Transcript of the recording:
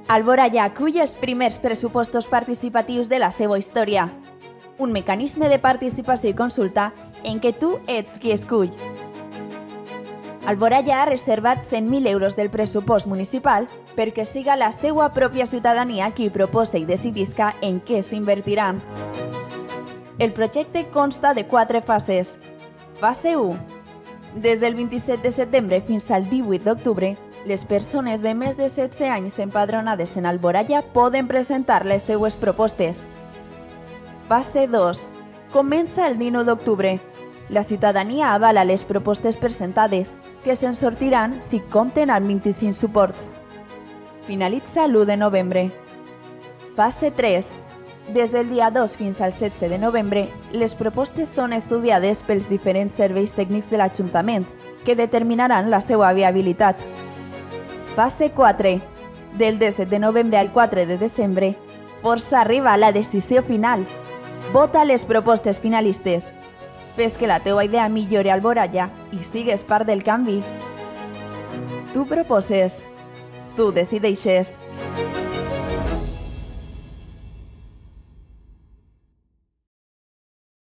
Alboraya acull els primers pressupostos participatius de la seva història. Un mecanisme de participació i consulta en què tu ets qui escull. Alboraya ha reservat 100.000 euros del pressupost municipal perquè siga la seva pròpia ciutadania qui proposa i decidisca en què s'invertiran. El projecte consta de 4 fases. Fase 1. Des del 27 de setembre fins al 18 d'octubre, les persones de més de 16 anys empadronades en Alboraya poden presentar les seues propostes. Fase 2. Comença el 19 d'octubre. La ciutadania avala les propostes presentades, que se'n sortiran si compten amb 25 suports. Finalitza l'1 de novembre. Fase 3. Des del dia 2 fins al 16 de novembre, les propostes són estudiades pels diferents serveis tècnics de l'Ajuntament, que determinaran la seva viabilitat. Fase 4. Del 17 de novembre al 4 de desembre, força arriba a la decisió final. Vota les propostes finalistes. Fes que la teua idea millori Alboraya i sigues part del canvi. Tu proposes. Tu decideixes.